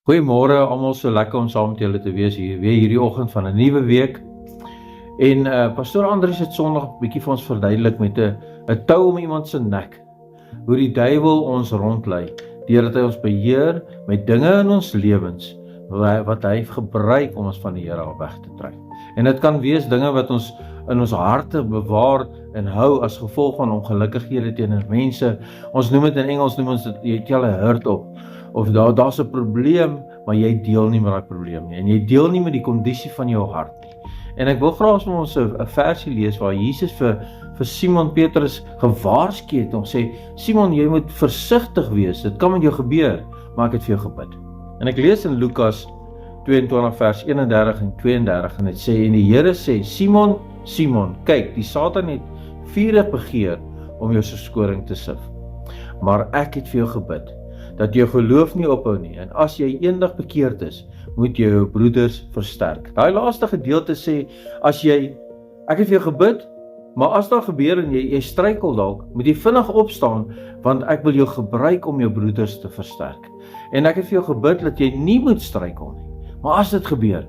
Goeiemôre almal, so lekker om saam met julle te wees hier weer hierdie oggend van 'n nuwe week. En pastoor Andries het Sondag 'n bietjie vir ons verduidelik met 'n tou om iemand se nek. Hoe die duiwel ons rondlei deurdat hy ons beheer met dinge in ons lewens wat hy gebruik om ons van die Here af weg te trek. En dit kan wees dinge wat ons in ons harte bewaar en hou as gevolg van ongelukkighede teenoor mense. Ons noem dit in Engels dit jy het al 'n hurt op. Of daar's 'n probleem, maar jy deel nie met daai probleem nie. En jy deel nie met die kondisie van jou hart nie. En ek wil graag vir ons 'n versie lees waar Jesus vir Simon Petrus gewaarsku het om sê, Simon, jy moet versigtig wees. Dit kan met jou gebeur, maar ek het vir jou gebid. En ek lees in Lukas 22 vers 31 en 32 en dit sê, en die Here sê, Simon, Simon, kyk, die Satan het vurig begeer om jou soos koring te sif. Maar ek het vir jou gebid, dat jou geloof nie ophou nie, en as jy eendag bekeerd is, moet jy jou broeders versterk. Daai laaste gedeelte sê, ek het vir jou gebid, maar as daar gebeur en jy struikel dalk, moet jy vinnig opstaan, want ek wil jou gebruik om jou broeders te versterk. En ek het vir jou gebid, dat jy nie moet struikel nie, maar as dit gebeur,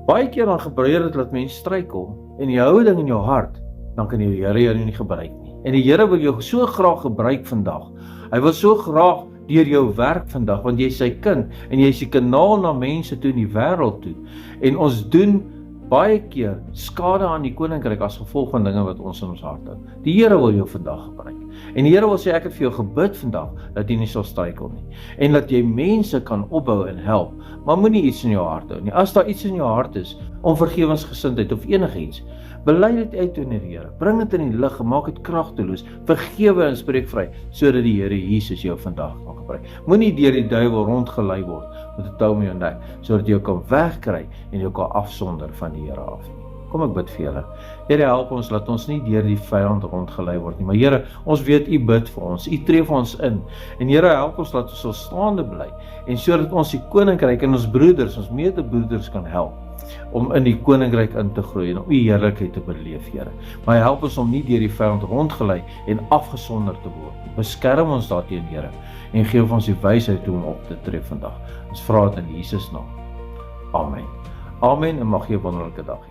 baie keer dan gebeur dit dat mense struikel, en jy hou ding in jou hart, dan kan die Here jou nie gebruik nie. En die Here wil jou so graag gebruik vandag. Hy wil so graag deur jou werk vandag, want jy is sy kind, en jy is die kanaal na mense toe in die wêreld toe, en ons doen baie keer skade aan die koninkryk as gevolg van dinge wat ons in ons hart hou. Die Here wil jou vandag gebruik, en die Here wil sê, ek het vir jou gebid vandag, dat jy nie sal struikel nie, en dat jy mense kan opbou en help, maar moenie iets in jou hart hou nie. As daar iets in jou hart is, onvergewensgesindheid of enigiets, bely dit uit teenoor die Here, bring dit in die lig en maak dit kragteloos, vergewe en spreek vry, sodat die Here Jesus jou vandag kan gebruik. Moenie deur die duiwel rondgelei word met 'n tou om jou nek, sodat jy jou kan wegkry en jou kan afsonder van die Here af. Kom ek bid vir julle. Here, help ons, laat ons nie deur die vyand rondgelei word nie, maar Here, ons weet U bid vir ons, U tree vir ons in, en Here, help ons dat ons sal staande bly, en sodat ons die koninkryk en ons broeders, ons medebroeders kan help, om in die koninkryk in te groei en om U heerlikheid te beleef, Here. Maar help ons om nie deur die vyand rondgelei en afgesonder te word. Beskerm ons daarteen, Here, en gee ons die wysheid om op te tree vandag. Ons vra dit in Jesus naam. Amen. Amen, en mag jy 'n wonderlike dag hê.